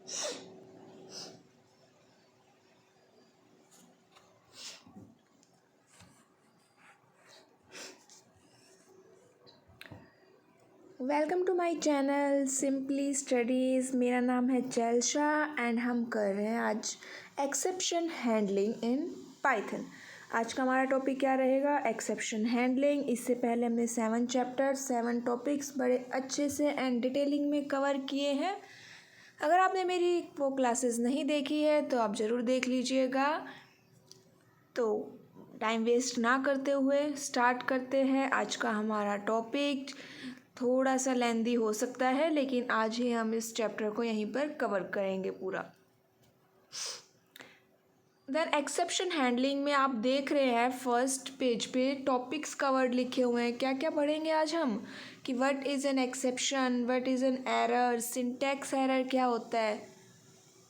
Welcome to my channel simply studies. मेरा नाम है चैल्शा एंड हम कर रहे हैं आज एक्सेप्शन हैंडलिंग इन पाइथन। आज का हमारा टॉपिक क्या रहेगा? Exception handling. इससे पहले हमने 7 चैप्टर 7 टॉपिक्स बड़े अच्छे से एंड डिटेलिंग में कवर किए हैं। अगर आपने मेरी वो क्लासेस नहीं देखी है तो आप ज़रूर देख लीजिएगा। तो टाइम वेस्ट ना करते हुए स्टार्ट करते हैं आज का हमारा टॉपिक। थोड़ा सा लेंदी हो सकता है लेकिन आज ही हम इस चैप्टर को यहीं पर कवर करेंगे पूरा। देन एक्सेप्शन हैंडलिंग में आप देख रहे हैं फर्स्ट पेज पे टॉपिक्स कवर्ड लिखे हुए हैं। क्या क्या पढ़ेंगे आज हम कि what is an exception, what is an error, syntax error क्या होता है,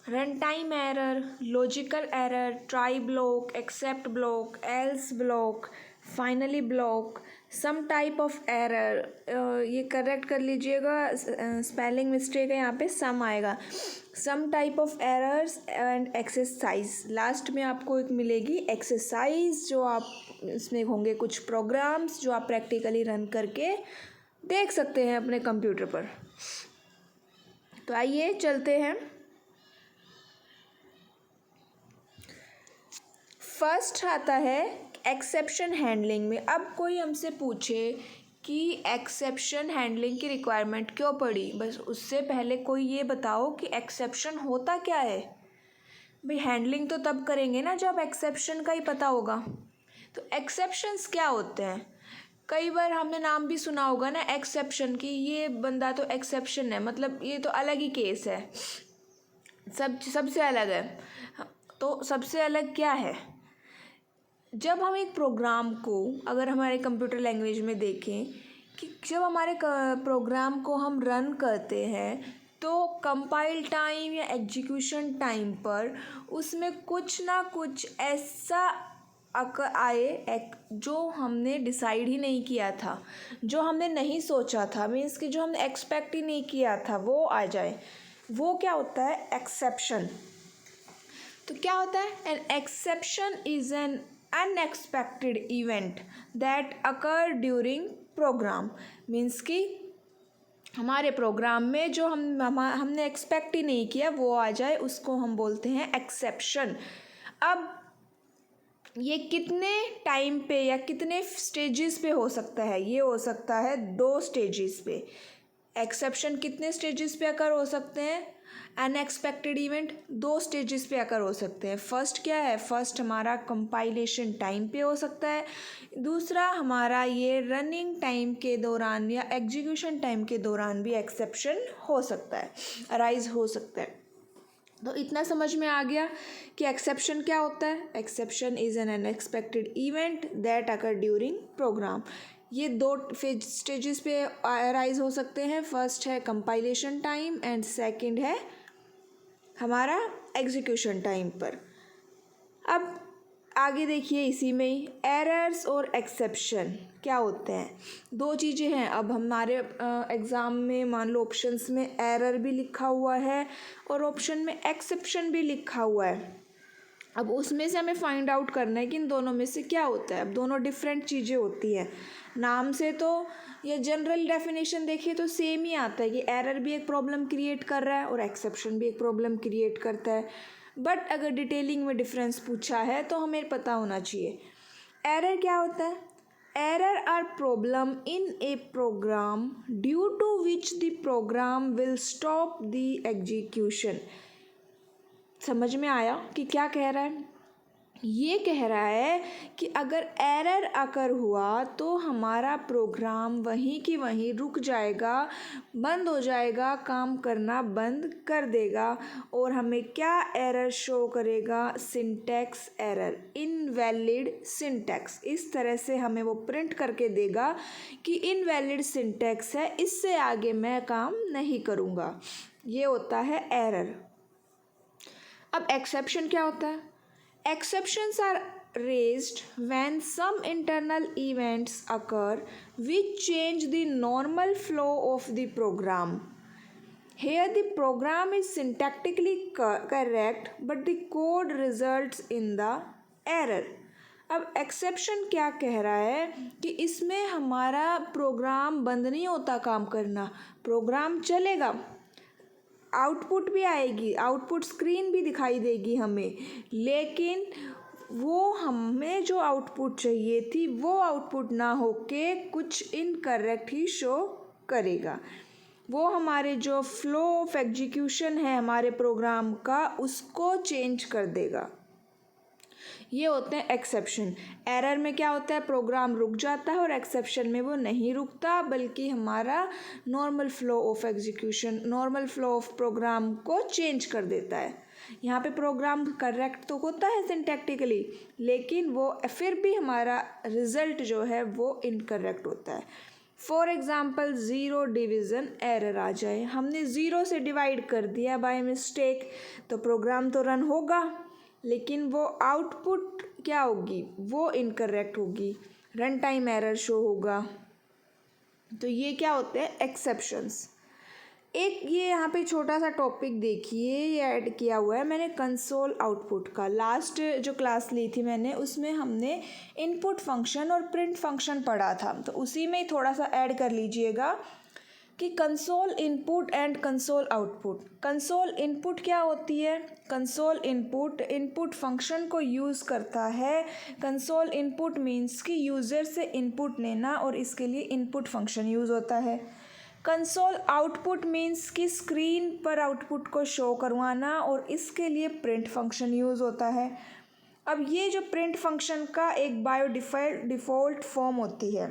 run time error, logical error, try block, except block, else block, finally block, some type of error. ये करेक्ट कर लीजिएगा, स्पेलिंग मिस्टेक है, यहाँ पे सम आएगा। Some type of errors and exercise. Last में आपको एक मिलेगी एक्सरसाइज जो आप इसमें होंगे कुछ प्रोग्राम्स जो आप प्रैक्टिकली रन करके देख सकते हैं अपने कंप्यूटर पर। तो आइए चलते हैं। फर्स्ट आता है एक्सेप्शन हैंडलिंग में। अब कोई हमसे पूछे कि एक्सेप्शन हैंडलिंग की रिक्वायरमेंट क्यों पड़ी, बस उससे पहले कोई ये बताओ कि एक्सेप्शन होता क्या है। भाई हैंडलिंग तो तब करेंगे ना जब एक्सेप्शन का ही पता होगा। तो एक्सेप्शंस क्या होते हैं? कई बार हमने नाम भी सुना होगा ना एक्सेप्शन की, ये बंदा तो एक्सेप्शन है, मतलब ये तो अलग ही केस है, सबसे अलग है। तो सबसे अलग क्या है? जब हम एक प्रोग्राम को अगर हमारे कंप्यूटर लैंग्वेज में देखें कि जब हमारे प्रोग्राम को हम रन करते हैं तो कंपाइल टाइम या एग्जीक्यूशन टाइम पर उसमें कुछ ना कुछ ऐसा आए जो हमने डिसाइड ही नहीं किया था, जो हमने नहीं सोचा था, मीन्स कि जो हमने एक्सपेक्ट ही नहीं किया था वो आ जाए। वो क्या होता है? एक्सेप्शन। तो क्या होता है? An exception is an unexpected event that occur during program. Means कि हमारे प्रोग्राम में जो हमने एक्सपेक्ट ही नहीं किया वो आ जाए, उसको हम बोलते हैं एक्सेप्शन। अब ये कितने टाइम पे या कितने स्टेजेस पे हो सकता है? ये हो सकता है 2 स्टेजेस पे। एक्सेप्शन कितने स्टेजेस पे अकर हो सकते हैं? अनएक्सपेक्टेड इवेंट 2 स्टेजेस पे अकर हो सकते हैं। फर्स्ट क्या है? फर्स्ट हमारा कंपाइलेशन टाइम पे हो सकता है। दूसरा हमारा ये रनिंग टाइम के दौरान या एग्जीक्यूशन टाइम के दौरान भी एक्सेप्शन हो सकता है, अराइज हो सकता है। तो इतना समझ में आ गया कि एक्सेप्शन क्या होता है। Exception is an unexpected event that occur during program. ये 2 स्टेजेस पे अराइज हो सकते हैं। फर्स्ट है कंपाइलेशन टाइम एंड सेकंड है हमारा एग्जीक्यूशन टाइम पर। अब आगे देखिए इसी में ही एरर्स और एक्सेप्शन क्या होते हैं। 2 चीज़ें हैं। अब हमारे एग्ज़ाम में मान लो ऑप्शंस में एरर भी लिखा हुआ है और ऑप्शन में एक्सेप्शन भी लिखा हुआ है। अब उसमें से हमें फाइंड आउट करना है कि इन दोनों में से क्या होता है। अब दोनों डिफरेंट चीज़ें होती हैं। नाम से तो ये जनरल डेफिनेशन देखिए तो सेम ही आता है कि एरर भी एक प्रॉब्लम क्रिएट कर रहा है और एक्सेप्शन भी एक प्रॉब्लम क्रिएट करता है। बट अगर डिटेलिंग में डिफरेंस पूछा है तो हमें पता होना चाहिए। एरर क्या होता है? Error are problem in a program due to which the program will stop the execution. समझ में आया कि क्या कह रहा है? ये कह रहा है कि अगर एरर अकर हुआ तो हमारा प्रोग्राम वहीं की वहीं रुक जाएगा, बंद हो जाएगा, काम करना बंद कर देगा और हमें क्या एरर शो करेगा? Syntax error, invalid syntax. इस तरह से हमें वो प्रिंट करके देगा कि इनवैलिड सिंटैक्स है, इससे आगे मैं काम नहीं करूँगा। ये होता है एरर। अब एक्सेप्शन क्या होता है? Exceptions are raised when some internal events occur which change the normal flow of the program. Here the program is syntactically correct but the code results in the error. अब exception क्या कह रहा है कि इसमें हमारा प्रोग्राम बंद नहीं होता काम करना, प्रोग्राम चलेगा, आउटपुट भी आएगी, आउटपुट स्क्रीन भी दिखाई देगी हमें, लेकिन वो हमें जो आउटपुट चाहिए थी वो आउटपुट ना होके कुछ इनकरेक्ट ही शो करेगा। वो हमारे जो फ्लो ऑफ एग्जीक्यूशन है हमारे प्रोग्राम का उसको चेंज कर देगा। ये होते हैं एक्सेप्शन। एरर में क्या होता है, प्रोग्राम रुक जाता है, और एक्सेप्शन में वो नहीं रुकता बल्कि हमारा normal flow of execution, normal flow of program को चेंज कर देता है। यहाँ पे प्रोग्राम करेक्ट तो होता है सिंटैक्टिकली, लेकिन वो फिर भी हमारा रिजल्ट जो है वो इनकरेक्ट होता है। फॉर एग्ज़ाम्पल 0 डिवीज़न एरर आ जाए, हमने 0 से डिवाइड कर दिया बाय मिस्टेक, तो प्रोग्राम तो रन होगा लेकिन वो आउटपुट क्या होगी, वो इनकरेक्ट होगी, रन टाइम एरर शो होगा। तो ये क्या होते हैं एक्सेप्शंस। एक ये यहाँ पे छोटा सा टॉपिक देखिए, ये ऐड किया हुआ है मैंने कंसोल आउटपुट का। लास्ट जो क्लास ली थी मैंने उसमें हमने इनपुट फंक्शन और प्रिंट फंक्शन पढ़ा था, तो उसी में ही थोड़ा सा ऐड कर लीजिएगा कि console input and console output. Console input क्या होती है, कंसोल इनपुट इनपुट फंक्शन को यूज़ करता है। कंसोल इनपुट मीन्स कि यूज़र से इनपुट लेना और इसके लिए इनपुट फंक्शन यूज़ होता है। कंसोल आउटपुट मीन्स कि स्क्रीन पर आउटपुट को शो करवाना और इसके लिए प्रिंट फंक्शन यूज़ होता है। अब ये जो प्रिंट फंक्शन का एक बायो डिफ़ॉल्ट फॉर्म होती है,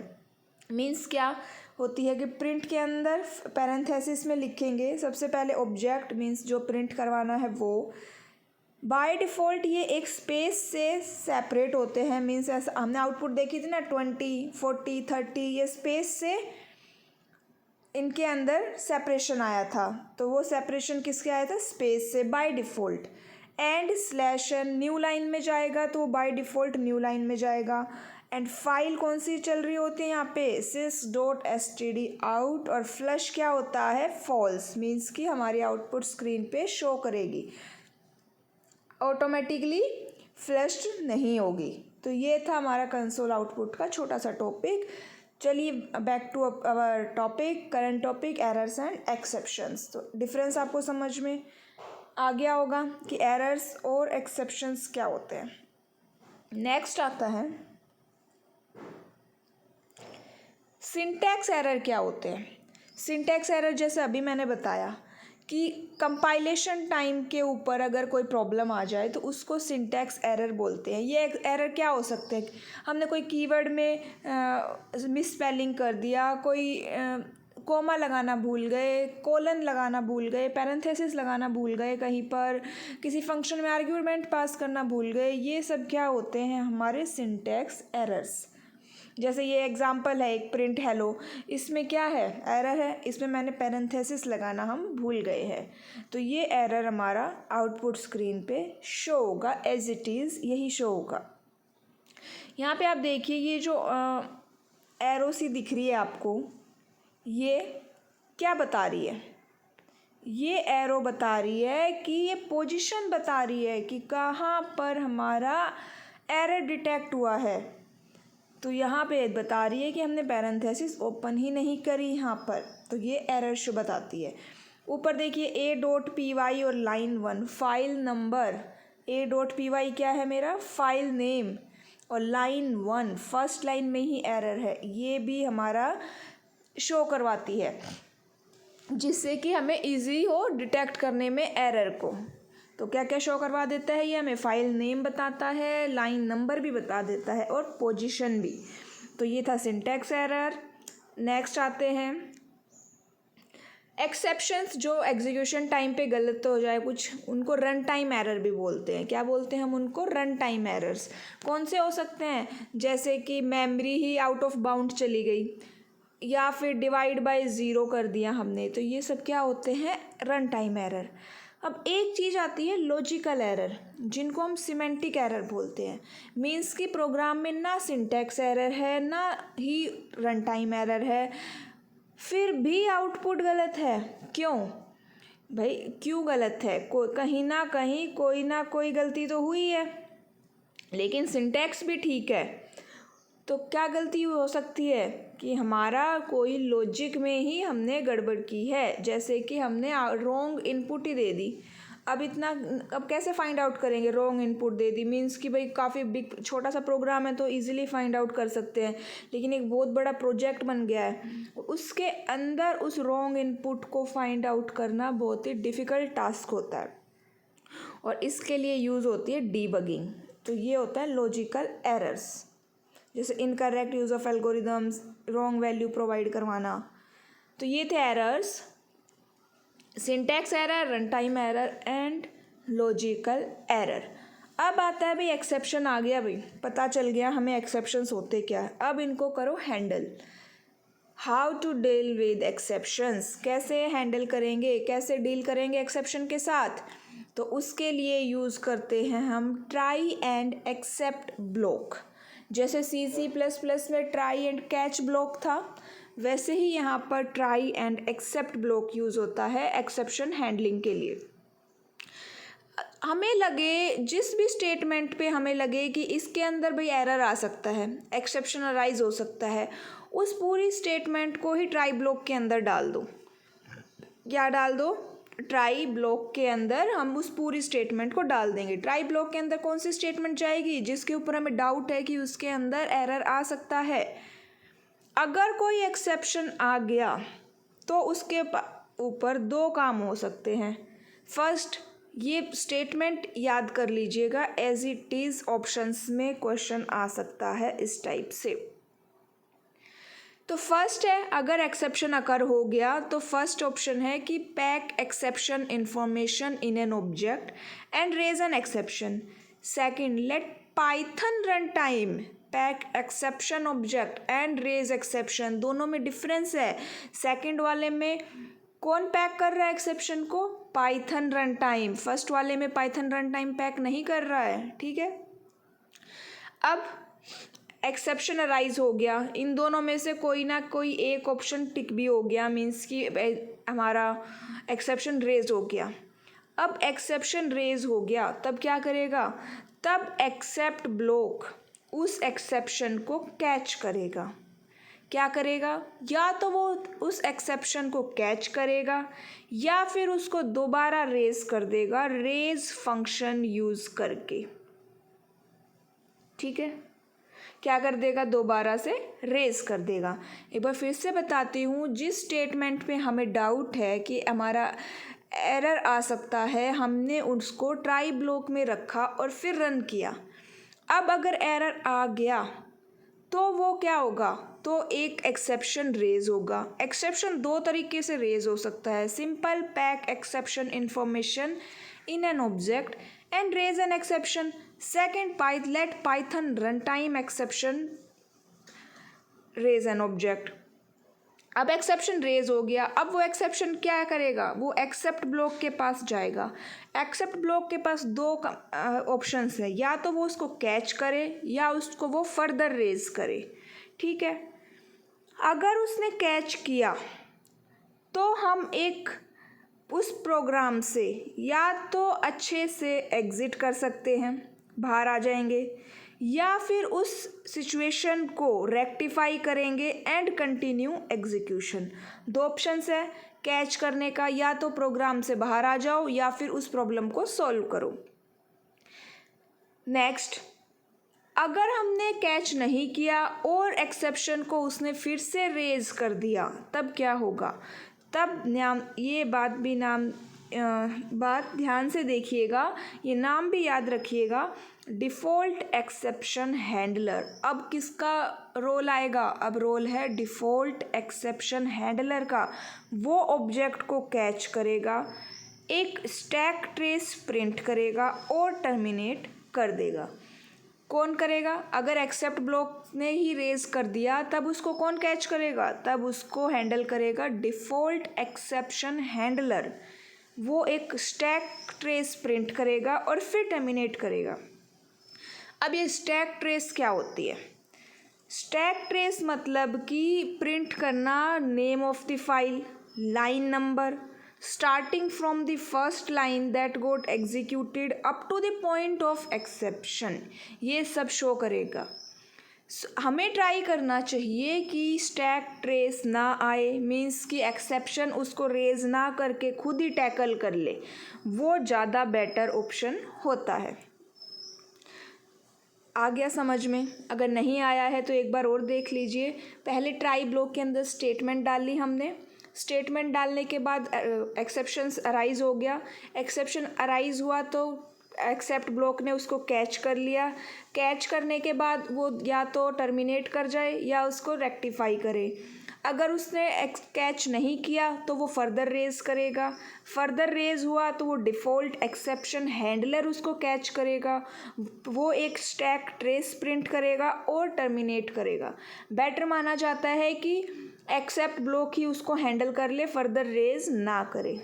मीन्स क्या होती है कि प्रिंट के अंदर पैरेंथेसिस में लिखेंगे सबसे पहले ऑब्जेक्ट, मीन्स जो प्रिंट करवाना है वो। बाय डिफ़ॉल्ट ये एक स्पेस से सेपरेट होते हैं, मीन्स ऐसा हमने आउटपुट देखी थी ना 20, 40, 30, ये स्पेस से इनके अंदर सेपरेशन आया था, तो वो सेपरेशन किसके आया था, स्पेस से by default. And slash new line में जाएगा तो बाय डिफ़ॉल्ट न्यू लाइन में जाएगा। एंड फाइल कौन सी चल रही होती है यहाँ पे, sys.std आउट, और फ्लश क्या होता है, फॉल्स, मीन्स कि हमारी आउटपुट स्क्रीन पे शो करेगी, ऑटोमेटिकली फ्लश्ड नहीं होगी। तो ये था हमारा कंसोल आउटपुट का छोटा सा टॉपिक। चलिए back to our topic, current topic, errors and exceptions. तो डिफरेंस आपको समझ में आ गया होगा कि एरर्स और एक्सेप्शंस क्या होते हैं। नेक्स्ट आता है सिंटैक्स एरर क्या होते हैं। सिंटैक्स एरर जैसे अभी मैंने बताया कि कंपाइलेशन टाइम के ऊपर अगर कोई प्रॉब्लम आ जाए तो उसको सिंटैक्स एरर बोलते हैं। ये एरर क्या हो सकते हैं, हमने कोई कीवर्ड में मिस स्पेलिंग कर दिया, कोई कोमा लगाना भूल गए, कोलन लगाना भूल गए, पैरेंथेसिस लगाना भूल गए, कहीं पर किसी फंक्शन में आर्ग्यूमेंट पास करना भूल गए, ये सब क्या होते हैं हमारे सिंटैक्स एरर्स। जैसे ये एग्जांपल है एक प्रिंट हेलो, इसमें क्या है, एरर है, इसमें मैंने पैरेंथेसिस लगाना हम भूल गए हैं, तो ये एरर हमारा आउटपुट स्क्रीन पे शो होगा, एज इट इज़ यही शो होगा। यहाँ पे आप देखिए ये जो एरो सी दिख रही है आपको, ये क्या बता रही है, ये एरो बता रही है कि ये पोजीशन बता रही है कि कहाँ पर हमारा एरर डिटेक्ट हुआ है। तो यहाँ पे बता रही है कि हमने पैरेंथेसिस ओपन ही नहीं करी यहाँ पर, तो ये एरर शो बताती है। ऊपर देखिए a.py और लाइन 1 फाइल नंबर, a.py क्या है मेरा, फाइल नेम, और लाइन 1 फर्स्ट लाइन में ही एरर है, ये भी हमारा शो करवाती है, जिससे कि हमें इजी हो डिटेक्ट करने में एरर को। तो क्या क्या शो करवा देता है ये, हमें फाइल नेम बताता है, लाइन नंबर भी बता देता है और पोजीशन भी। तो ये था सिंटैक्स एरर। नेक्स्ट आते हैं एक्सेप्शंस, जो एग्जीक्यूशन टाइम पे गलत हो जाए कुछ, उनको रन टाइम एरर भी बोलते हैं। क्या बोलते हैं हम उनको, रन टाइम एरर्स। कौन से हो सकते हैं, जैसे कि memory he out of bound चली गई, या फिर डिवाइड बाय 0 कर दिया हमने, तो ये सब क्या होते हैं, रन टाइम एरर। अब एक चीज़ आती है लॉजिकल एरर, जिनको हम सिमेंटिक एरर बोलते हैं। मीन्स कि प्रोग्राम में ना सिंटैक्स एरर है ना ही रन टाइम एरर है, फिर भी आउटपुट गलत है। क्यों, भाई क्यों गलत है? कहीं ना कोई गलती तो हुई है, लेकिन सिंटैक्स भी ठीक है। तो क्या गलती हो सकती है कि हमारा कोई लॉजिक में ही हमने गड़बड़ की है, जैसे कि हमने रॉन्ग इनपुट ही दे दी। अब कैसे फाइंड आउट करेंगे? रॉन्ग इनपुट दे दी मीन्स कि भाई काफ़ी बिग छोटा सा प्रोग्राम है तो इजीली फाइंड आउट कर सकते हैं, लेकिन एक बहुत बड़ा प्रोजेक्ट बन गया है, उसके अंदर उस रॉन्ग इनपुट को फाइंड आउट करना बहुत ही डिफ़िकल्ट टास्क होता है, और इसके लिए यूज़ होती है डीबगिंग। तो ये होता है लॉजिकल एरर्स, जैसे incorrect use of algorithms, wrong value provide करवाना। तो ये थे errors, syntax error, run time error and logical error. अब आता है भाई एक्सेप्शन। आ गया भाई, पता चल गया हमें एक्सेप्शंस होते क्या है। अब इनको करो handle. How to deal with exceptions, कैसे हैंडल करेंगे, कैसे डील करेंगे एक्सेप्शन के साथ? तो उसके लिए यूज़ करते हैं हम ट्राई एंड एक्सेप्ट ब्लॉक। जैसे C++ में ट्राई एंड कैच ब्लॉक था, वैसे ही यहाँ पर try and except block use होता है एक्सेप्शन हैंडलिंग के लिए। हमें लगे जिस भी स्टेटमेंट पे हमें लगे कि इसके अंदर भाई एरर आ सकता है, एक्सेप्शन अराइज हो सकता है, उस पूरी स्टेटमेंट को ही ट्राई ब्लॉक के अंदर डाल दो। क्या डाल दो? ट्राई ब्लॉक के अंदर हम उस पूरी स्टेटमेंट को डाल देंगे। ट्राई ब्लॉक के अंदर कौन सी स्टेटमेंट जाएगी? जिसके ऊपर हमें डाउट है कि उसके अंदर एरर आ सकता है। अगर कोई एक्सेप्शन आ गया तो उसके ऊपर दो काम हो सकते हैं। फर्स्ट, ये स्टेटमेंट याद कर लीजिएगा, एज इट इज़ ऑप्शंस में क्वेश्चन आ सकता है इस टाइप से। तो फर्स्ट है, अगर एक्सेप्शन अकर हो गया तो फर्स्ट ऑप्शन है कि pack exception information in an object and raise an exception. Second, let Python run time pack exception object and raise exception. दोनों में डिफरेंस है। सेकंड वाले में कौन पैक कर रहा है एक्सेप्शन को? Python run time. फर्स्ट वाले में पाइथन रन टाइम पैक नहीं कर रहा है, ठीक है। अब एक्सेप्शन अराइज हो गया, इन दोनों में से कोई ना कोई एक ऑप्शन टिक भी हो गया, मीन्स कि हमारा एक्सेप्शन रेज हो गया। अब एक्सेप्शन रेज हो गया तब क्या करेगा? तब एक्सेप्ट ब्लॉक उस एक्सेप्शन को कैच करेगा। क्या करेगा? या तो वो उस एक्सेप्शन को कैच करेगा या फिर उसको दोबारा रेज कर देगा, रेज फंक्शन यूज़ करके, ठीक है। क्या कर देगा? दोबारा से रेज कर देगा। एक बार फिर से बताती हूँ, जिस स्टेटमेंट पे हमें डाउट है कि हमारा एरर आ सकता है, हमने उसको ट्राई ब्लॉक में रखा और फिर रन किया। अब अगर एरर आ गया तो वो क्या होगा? तो एक एक्सेप्शन रेज होगा। एक्सेप्शन दो तरीके से रेज हो सकता है, simple pack exception information in an object and raise an exception. Second, let Python runtime exception raise an object. अब एक्सेप्शन रेज हो गया, अब वो एक्सेप्शन क्या करेगा? वो एक्सेप्ट ब्लॉक के पास जाएगा। एक्सेप्ट ब्लॉक के पास दो ऑप्शंस है, या तो वो उसको कैच करे या उसको वो फर्दर रेज करे, ठीक है। अगर उसने कैच किया तो हम एक उस प्रोग्राम से या तो अच्छे से एग्ज़िट कर सकते हैं, बाहर आ जाएंगे, या फिर उस सिचुएशन को रेक्टिफाई करेंगे एंड कंटिन्यू एग्जीक्यूशन। दो ऑप्शंस है कैच करने का, या तो प्रोग्राम से बाहर आ जाओ या फिर उस प्रॉब्लम को सॉल्व करो। नेक्स्ट, अगर हमने कैच नहीं किया और एक्सेप्शन को उसने फिर से रेज कर दिया, तब क्या होगा? तब ये बात ध्यान से देखिएगा, ये नाम भी याद रखिएगा, डिफ़ॉल्ट एक्सेप्शन हैंडलर। अब किसका रोल आएगा? अब रोल है डिफ़ॉल्ट एक्सेप्शन हैंडलर का। वो ऑब्जेक्ट को कैच करेगा, एक स्टैक ट्रेस प्रिंट करेगा और टर्मिनेट कर देगा। कौन करेगा? अगर एक्सेप्ट ब्लॉक ने ही रेज कर दिया तब उसको कौन कैच करेगा? तब उसको हैंडल करेगा डिफ़ॉल्ट एक्सेप्शन हैंडलर। वो एक स्टैक ट्रेस प्रिंट करेगा और फिर टर्मिनेट करेगा। अब ये स्टैक ट्रेस क्या होती है? स्टैक ट्रेस मतलब कि प्रिंट करना name of the file, line number, starting from the first line that got executed up to the point of exception, ये सब शो करेगा। हमें ट्राई करना चाहिए कि स्टैक ट्रेस ना आए, मीन्स कि एक्सेप्शन उसको रेज ना करके खुद ही टैकल कर ले, वो ज़्यादा बेटर ऑप्शन होता है। आ गया समझ में? अगर नहीं आया है तो एक बार और देख लीजिए। पहले ट्राई ब्लॉक के अंदर स्टेटमेंट डाली हमने, स्टेटमेंट डालने के बाद एक्सेप्शंस अराइज हो गया, एक्सेप्शन अराइज हुआ तो एक्सेप्ट ब्लॉक ने उसको कैच कर लिया, कैच करने के बाद वो या तो टर्मिनेट कर जाए या उसको रेक्टिफाई करे। अगर उसने कैच नहीं किया तो वो फर्दर रेज करेगा, फर्दर रेज हुआ तो वो डिफ़ॉल्ट एक्सेप्शन हैंडलर उसको कैच करेगा, वो एक स्टैक ट्रेस प्रिंट करेगा और टर्मिनेट करेगा। बेटर माना जाता है कि एक्सेप्ट ब्लॉक ही उसको हैंडल कर ले, फर्दर रेज ना करे।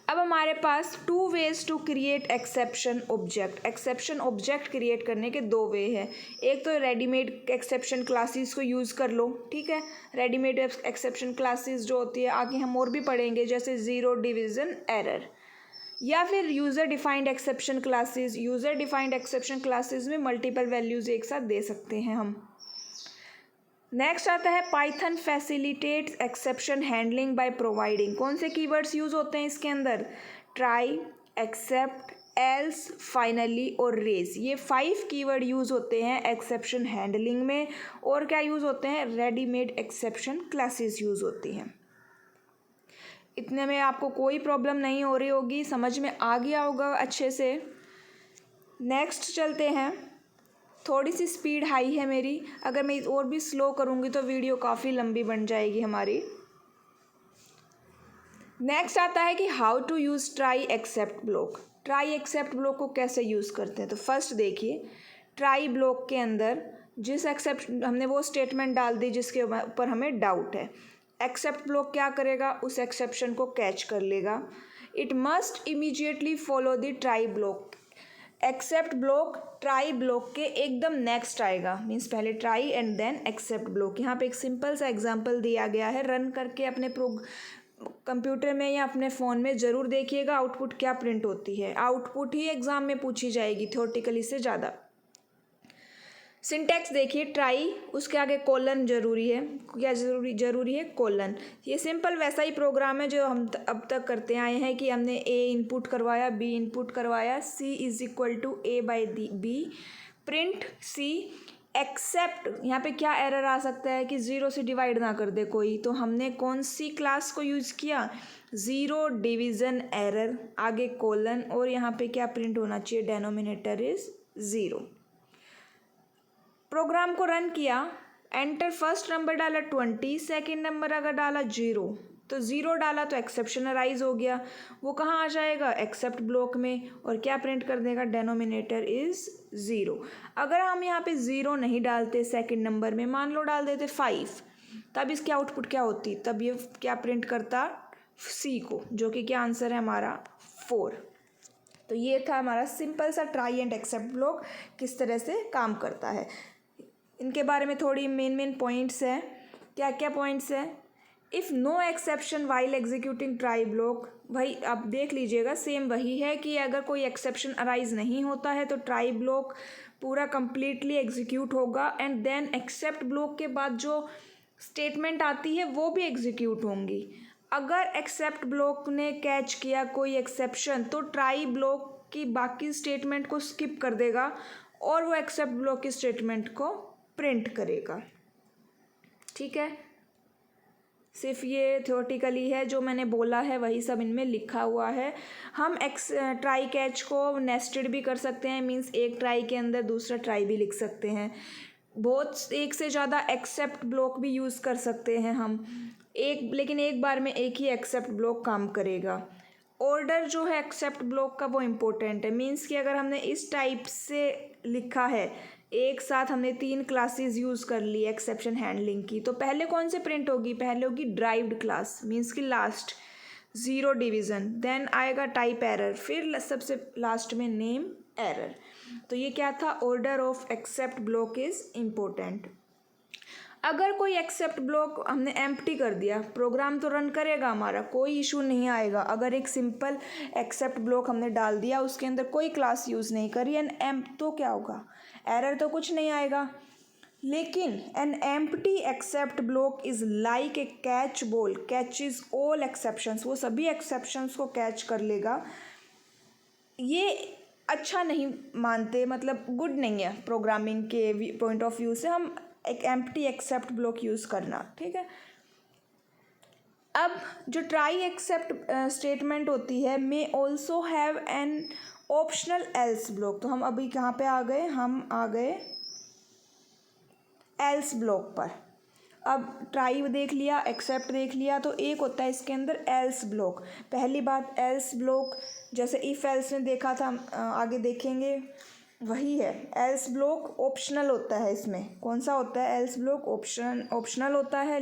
अब हमारे पास 2 ways to create exception object. Exception object create करने के 2 वे हैं। एक तो रेडीमेड एक्सेप्शन क्लासेस को यूज़ कर लो, ठीक है। रेडीमेड एक्सेप्शन क्लासेस जो होती है आगे हम और भी पढ़ेंगे, जैसे ज़ीरो डिवीज़न एरर, या फिर user defined exception classes. User defined exception classes में मल्टीपल वैल्यूज़ एक साथ दे सकते हैं हम। नेक्स्ट आता है Python facilitates exception handling by providing. कौन से कीवर्ड्स यूज़ होते हैं इसके अंदर? ट्राई, एक्सेप्ट, एल्स, फाइनली और रेज। ये 5 कीवर्ड यूज़ होते हैं एक्सेप्शन हैंडलिंग में। और क्या यूज़ होते हैं? रेडीमेड एक्सेप्शन क्लासेस यूज़ होती हैं। इतने में आपको कोई प्रॉब्लम नहीं हो रही होगी, समझ में आ गया होगा अच्छे से। नेक्स्ट चलते हैं। थोड़ी सी स्पीड हाई है मेरी, अगर मैं और भी स्लो करूँगी तो वीडियो काफ़ी लंबी बन जाएगी हमारी। नेक्स्ट आता है कि how to use try except block. Try except block को कैसे यूज़ करते हैं? तो फर्स्ट देखिए, ट्राई ब्लॉक के अंदर जिस एक्सेप्ट हमने वो स्टेटमेंट डाल दी जिसके ऊपर हमें डाउट है, एक्सेप्ट ब्लॉक क्या करेगा? उस एक्सेप्शन को कैच कर लेगा। It must immediately follow the try block. Except block try block के एकदम नेक्स्ट आएगा, मीन्स पहले try and then except block. यहाँ पे एक सिंपल सा एग्जांपल दिया गया है, रन करके अपने कंप्यूटर में या अपने फ़ोन में ज़रूर देखिएगा आउटपुट क्या प्रिंट होती है। आउटपुट ही एग्ज़ाम में पूछी जाएगी थ्योरेटिकली से ज़्यादा। सिंटैक्स देखिए, ट्राई उसके आगे कोलन जरूरी है। क्या जरूरी है? कोलन। ये सिंपल वैसा ही प्रोग्राम है जो हम अब तक करते आए हैं कि हमने ए इनपुट करवाया, बी इनपुट करवाया, C is equal to A by B, print C, accept. यहाँ पे क्या एरर आ सकता है कि 0 से डिवाइड ना कर दे कोई, तो हमने कौन सी क्लास को यूज़ किया? ज़ीरो डिवीज़न एरर, आगे कोलन, और यहाँ पे क्या प्रिंट होना चाहिए? Denominator is 0। प्रोग्राम को रन किया, एंटर, फर्स्ट नंबर डाला 20, सेकेंड नंबर अगर डाला 0, तो 0 डाला तो एक्सेप्शन अराइज हो गया। वो कहाँ आ जाएगा? एक्सेप्ट ब्लॉक में, और क्या प्रिंट कर देगा? Denominator is 0। अगर हम यहाँ पे 0 नहीं डालते सेकेंड नंबर में, मान लो डाल देते 5, तब इसकी आउटपुट क्या होती? तब ये क्या प्रिंट करता? सी को, जो कि क्या आंसर है हमारा? 4। तो ये था हमारा सिंपल सा ट्राई एंड एक्सेप्ट ब्लॉक किस तरह से काम करता है। इनके बारे में थोड़ी मेन पॉइंट्स हैं। क्या क्या पॉइंट्स हैं? If no exception while executing try block, भाई आप देख लीजिएगा, सेम वही है कि अगर कोई एक्सेप्शन अराइज नहीं होता है तो ट्राई ब्लॉक पूरा कंप्लीटली एग्जीक्यूट होगा, एंड देन एक्सेप्ट ब्लॉक के बाद जो स्टेटमेंट आती है वो भी एग्जीक्यूट होंगी। अगर एक्सेप्ट ब्लॉक ने कैच किया कोई एक्सेप्शन तो ट्राई ब्लॉक की बाकी स्टेटमेंट को स्किप कर देगा और वो एक्सेप्ट ब्लॉक की स्टेटमेंट को प्रिंट करेगा। ठीक है, सिर्फ ये थ्योरेटिकली है, जो मैंने बोला है वही सब इनमें लिखा हुआ है। हम ट्राई कैच को नेस्टेड भी कर सकते हैं, मींस एक ट्राई के अंदर दूसरा ट्राई भी लिख सकते हैं। बहुत एक से ज़्यादा एक्सेप्ट ब्लॉक भी यूज़ कर सकते हैं हम, लेकिन एक बार में एक ही एक्सेप्ट ब्लॉक काम करेगा। ऑर्डर जो है एक्सेप्ट ब्लॉक का वो इम्पोर्टेंट है, मींस कि अगर हमने इस टाइप से लिखा है, एक साथ हमने 3 क्लासेस यूज़ कर ली एक्सेप्शन हैंडलिंग की, तो पहले कौन से प्रिंट होगी? पहले होगी ड्राइव्ड क्लास, मींस कि लास्ट, ज़ीरो डिवीज़न, देन आएगा टाइप एरर, फिर सबसे लास्ट में नेम एरर। तो ये क्या था? Order of except block is important. अगर कोई एक्सेप्ट ब्लॉक हमने एम्प्टी कर दिया, प्रोग्राम तो रन करेगा हमारा, कोई इशू नहीं आएगा। अगर एक सिंपल एक्सेप्ट ब्लॉक हमने डाल दिया, उसके अंदर कोई क्लास यूज़ नहीं करी एंड तो क्या होगा, एरर तो कुछ नहीं आएगा। लेकिन an empty except block is like a catch ball, catches all exceptions, वो सभी एक्सेप्शंस को कैच कर लेगा। ये अच्छा नहीं मानते, मतलब गुड नहीं है प्रोग्रामिंग के पॉइंट ऑफ व्यू से हम एक एम्प्टी एक्सेप्ट ब्लॉक यूज़ करना, ठीक है। अब जो ट्राई एक्सेप्ट स्टेटमेंट होती है may also have an optional else block. तो हम अभी कहाँ पे आ गए, हम आ गए एल्स ब्लॉक पर। अब ट्राई देख लिया, एक्सेप्ट देख लिया, तो एक होता है इसके अंदर एल्स ब्लॉक। पहली बात, एल्स ब्लॉक जैसे इफ़ एल्स में देखा था, आगे देखेंगे वही है। एल्स ब्लॉक ऑप्शनल होता है, इसमें कौन सा होता है, एल्स ब्लॉक ऑप्शनल होता है।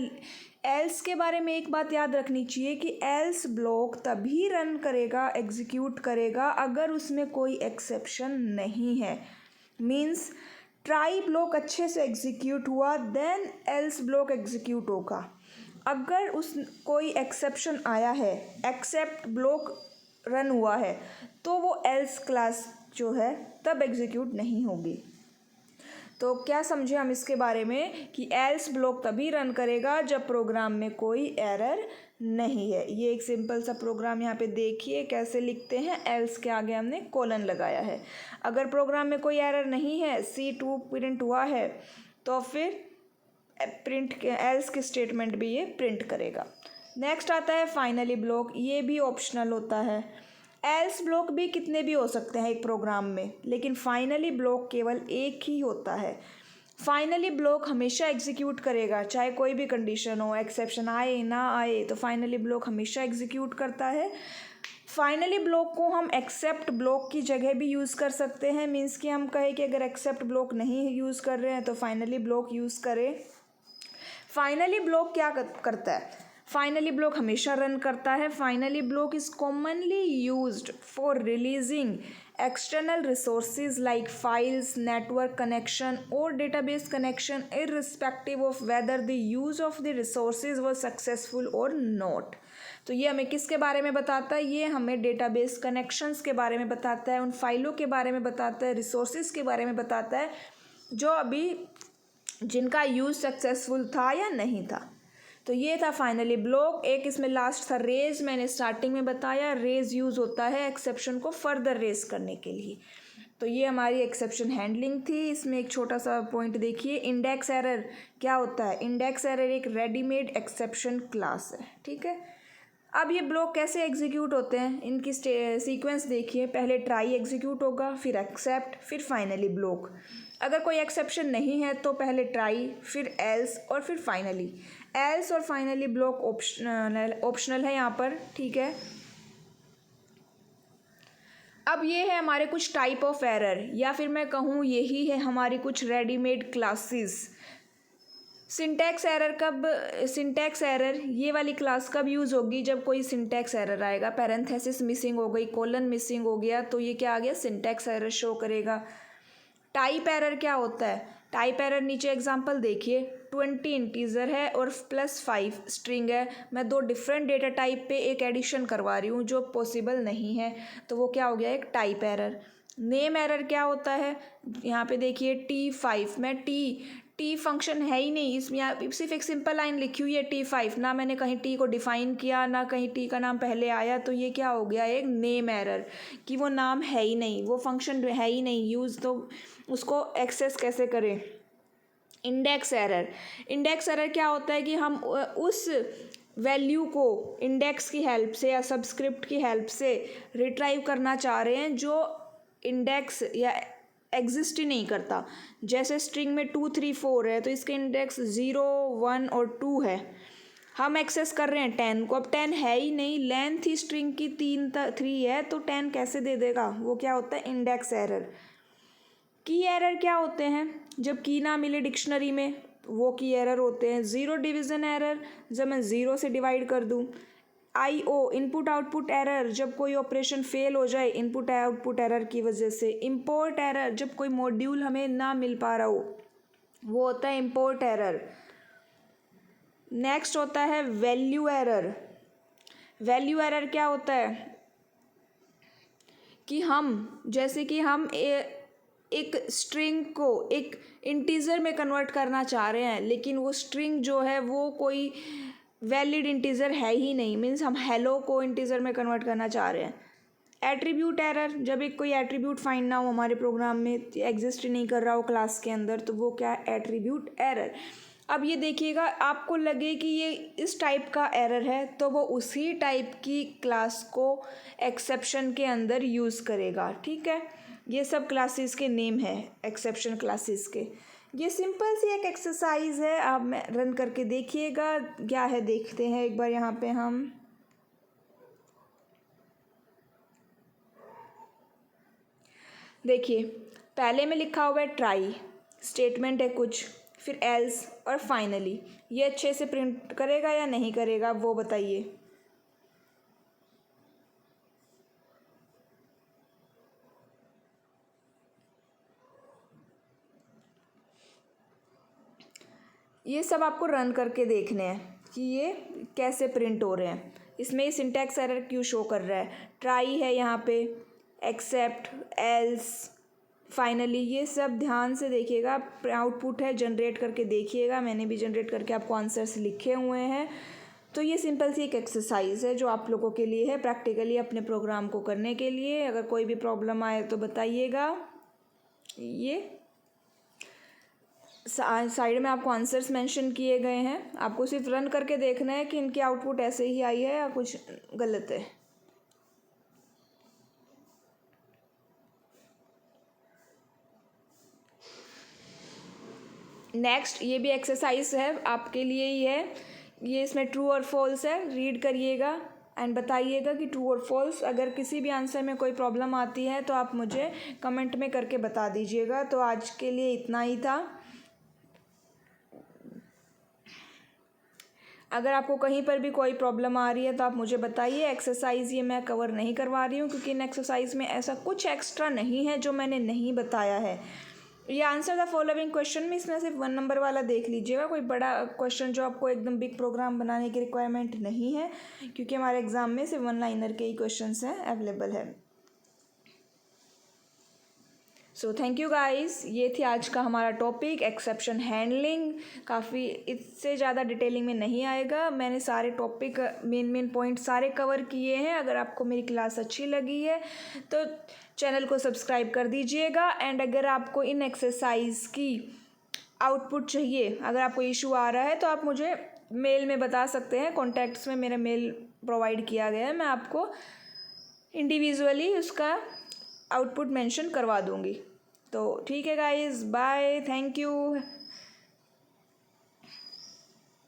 एल्स के बारे में एक बात याद रखनी चाहिए कि एल्स ब्लॉक तभी रन करेगा, एग्जीक्यूट करेगा अगर उसमें कोई एक्सेप्शन नहीं है। मीन्स ट्राई ब्लॉक अच्छे से एग्जीक्यूट हुआ देन एल्स ब्लॉक एग्जीक्यूट होगा। अगर उस कोई एक्सेप्शन आया है, एक्सेप्ट ब्लॉक रन हुआ है, तो वो एल्स क्लास जो है तब एग्जीक्यूट नहीं होगी। तो क्या समझे हम इसके बारे में कि एल्स ब्लॉक तभी रन करेगा जब प्रोग्राम में कोई एरर नहीं है। ये एक सिंपल सा प्रोग्राम यहाँ पे देखिए कैसे लिखते हैं, एल्स के आगे हमने कोलन लगाया है। अगर प्रोग्राम में कोई एरर नहीं है, C2 प्रिंट हुआ है, तो फिर प्रिंट एल्स की स्टेटमेंट भी ये प्रिंट करेगा। नेक्स्ट आता है फाइनली ब्लॉक, ये भी ऑप्शनल होता है। एल्स ब्लॉक भी कितने भी हो सकते हैं एक प्रोग्राम में, लेकिन फाइनली ब्लॉक केवल एक ही होता है। फाइनली ब्लॉक हमेशा एग्जीक्यूट करेगा, चाहे कोई भी कंडीशन हो, एक्सेप्शन आए ना आए, तो फाइनली ब्लॉक हमेशा एग्जीक्यूट करता है। फाइनली ब्लॉक को हम एक्सेप्ट ब्लॉक की जगह भी यूज़ कर सकते हैं। मीन्स कि हम कहें कि अगर एक्सेप्ट ब्लॉक नहीं यूज़ कर रहे हैं तो फाइनली ब्लॉक यूज़ करें। फाइनली ब्लॉक क्या करता है, फाइनली ब्लॉक हमेशा रन करता है। Finally block is commonly used for releasing external resources like files, network connection or database connection irrespective of whether the use of the resources was successful or not। तो ये हमें किसके बारे में बताता है, ये हमें डेटाबेस कनेक्शंस के बारे में बताता है, उन फाइलों के बारे में बताता है, रिसोर्सेज के बारे में बताता है जो अभी जिनका यूज़ सक्सेसफुल था या नहीं था। तो ये था फाइनली ब्लॉक। एक इसमें लास्ट था रेज, मैंने स्टार्टिंग में बताया रेज यूज़ होता है एक्सेप्शन को फर्दर रेज करने के लिए। तो ये हमारी एक्सेप्शन हैंडलिंग थी। इसमें एक छोटा सा पॉइंट देखिए, इंडेक्स एरर क्या होता है। इंडेक्स एरर एक रेडीमेड एक्सेप्शन क्लास है, ठीक है। अब ये ब्लॉक कैसे एग्जीक्यूट होते हैं, इनकी सीक्वेंस देखिए। पहले ट्राई एग्जीक्यूट होगा, फिर एक्सेप्ट, फिर फाइनली ब्लॉक। अगर कोई एक्सेप्शन नहीं है तो पहले ट्राई, फिर एल्स और फिर फाइनली। एल्स और फाइनली ब्लॉक ऑप्शनल है यहाँ पर, ठीक है। अब ये है हमारे कुछ टाइप ऑफ एरर, या फिर मैं कहूँ यही है हमारी कुछ रेडीमेड क्लासेस। सिंटैक्स एरर ये वाली क्लास कब यूज़ होगी, जब कोई सिंटैक्स एरर आएगा, पैरेंथेसिस मिसिंग हो गई, कोलन मिसिंग हो गया, तो ये क्या आ गया, सिंटैक्स एरर शो करेगा। टाइप एरर क्या होता है, टाइप एरर नीचे एग्जांपल देखिए, 20 इंटीजर है और +5 स्ट्रिंग है। मैं दो डिफरेंट डेटा टाइप पे एक एडिशन करवा रही हूँ जो पॉसिबल नहीं है, तो वो क्या हो गया, एक टाइप एरर। नेम एरर क्या होता है, यहाँ पे देखिए T5 में टी फंक्शन है ही नहीं, इसमें यहाँ सिर्फ एक सिंपल लाइन लिखी हुई है T5, ना मैंने कहीं टी को डिफाइन किया, ना कहीं टी का नाम पहले आया, तो ये क्या हो गया, एक नेम एरर कि वो नाम है ही नहीं, वो फंक्शन है ही नहीं यूज़, तो उसको एक्सेस कैसे करें। इंडेक्स एरर क्या होता है कि हम उस वैल्यू को इंडेक्स की हेल्प से या सबस्क्रिप्ट की हेल्प से रिट्राइव करना चाह रहे हैं जो इंडेक्स या एग्जिस्ट ही नहीं करता। जैसे स्ट्रिंग में 2 3 4 है तो इसके इंडेक्स 0 1 और 2 है, हम एक्सेस कर रहे हैं 10 को, अब 10 है ही नहीं, लेंथ ही स्ट्रिंग की 3 है, तो 10 कैसे दे देगा, वो क्या होता है, इंडेक्स एरर। की एरर क्या होते हैं, जब की ना मिले डिक्शनरी में, वो की एरर होते हैं। ज़ीरो डिवीज़न एरर, जब मैं ज़ीरो से डिवाइड कर दूं। IO इनपुट आउटपुट एरर, जब कोई ऑपरेशन फेल हो जाए इनपुट आउटपुट एरर की वजह से। इंपोर्ट एरर, जब कोई मॉड्यूल हमें ना मिल पा रहा हो, वो होता है इंपोर्ट एरर। नेक्स्ट होता है वैल्यू एरर। वैल्यू एरर क्या होता है कि हम एक स्ट्रिंग को एक इंटीजर में कन्वर्ट करना चाह रहे हैं, लेकिन वो स्ट्रिंग जो है वो कोई वैलिड इंटीजर है ही नहीं, मीन्स हम हेलो को इंटीजर में कन्वर्ट करना चाह रहे हैं। एट्रीब्यूट एरर, जब एक कोई एट्रीब्यूट फाइंड ना हो हमारे प्रोग्राम में, एग्जिस्ट ही नहीं कर रहा हो क्लास के अंदर, तो वो क्या है, एट्रीब्यूट एरर। अब ये देखिएगा, आपको लगे कि ये इस टाइप का एरर है तो वो उसी टाइप की क्लास को एक्सेप्शन के अंदर यूज़ करेगा। ठीक है, ये सब क्लासेस के नेम है एक्सेप्शन क्लासेस के। ये सिंपल सी एक एक्सरसाइज है, आप मैं रन करके देखिएगा क्या है। देखते हैं एक बार यहाँ पे हम, देखिए पहले में लिखा हुआ है ट्राई, स्टेटमेंट है कुछ, फिर एल्स और फाइनली। ये अच्छे से प्रिंट करेगा या नहीं करेगा वो बताइए। ये सब आपको रन करके देखने हैं कि ये कैसे प्रिंट हो रहे हैं। इसमें ये सिंटैक्स एरर क्यों शो कर रहा है, ट्राई है यहाँ पे, एक्सेप्ट, एल्स, फाइनली, ये सब ध्यान से देखिएगा। आउटपुट है, जनरेट करके देखिएगा, मैंने भी जनरेट करके आपको आंसर्स लिखे हुए हैं। तो ये सिंपल सी एक एक्सरसाइज है जो आप लोगों के लिए है, प्रैक्टिकली अपने प्रोग्राम को करने के लिए। अगर कोई भी प्रॉब्लम आए तो बताइएगा। ये साइड में आपको आंसर्स मेंशन किए गए हैं, आपको सिर्फ रन करके देखना है कि इनकी आउटपुट ऐसे ही आई है या कुछ गलत है। नेक्स्ट, ये भी एक्सरसाइज है आपके लिए ही है। ये इसमें ट्रू और फॉल्स है, रीड करिएगा एंड बताइएगा कि ट्रू और फॉल्स। अगर किसी भी आंसर में कोई प्रॉब्लम आती है तो आप मुझे कमेंट में करके बता दीजिएगा। तो आज के लिए इतना ही था। अगर आपको कहीं पर भी कोई प्रॉब्लम आ रही है तो आप मुझे बताइए। एक्सरसाइज ये मैं कवर नहीं करवा रही हूँ क्योंकि इन एक्सरसाइज में ऐसा कुछ एक्स्ट्रा नहीं है जो मैंने नहीं बताया है। ये आंसर द फॉलोइंग क्वेश्चन में इसमें सिर्फ 1 नंबर वाला देख लीजिएगा, कोई बड़ा क्वेश्चन जो आपको एकदम बिग प्रोग्राम बनाने की रिक्वायरमेंट नहीं है, क्योंकि हमारे एग्जाम में सिर्फ 1 लाइनर के ही क्वेश्चन हैं अवेलेबल है। सो थैंक यू गाइस, ये थी आज का हमारा टॉपिक एक्सेप्शन हैंडलिंग। काफ़ी इससे ज़्यादा डिटेलिंग में नहीं आएगा, मैंने सारे टॉपिक मेन पॉइंट सारे कवर किए हैं। अगर आपको मेरी क्लास अच्छी लगी है तो चैनल को सब्सक्राइब कर दीजिएगा। एंड अगर आपको इन एक्सरसाइज की आउटपुट चाहिए, अगर आपको इशू आ रहा है तो आप मुझे मेल में बता सकते हैं। कॉन्टैक्ट्स में मेरा मेल प्रोवाइड किया गया है, मैं आपको इंडिविजुअली उसका आउटपुट मेंशन करवा दूंगी। तो ठीक है गाइस, बाय, थैंक यू।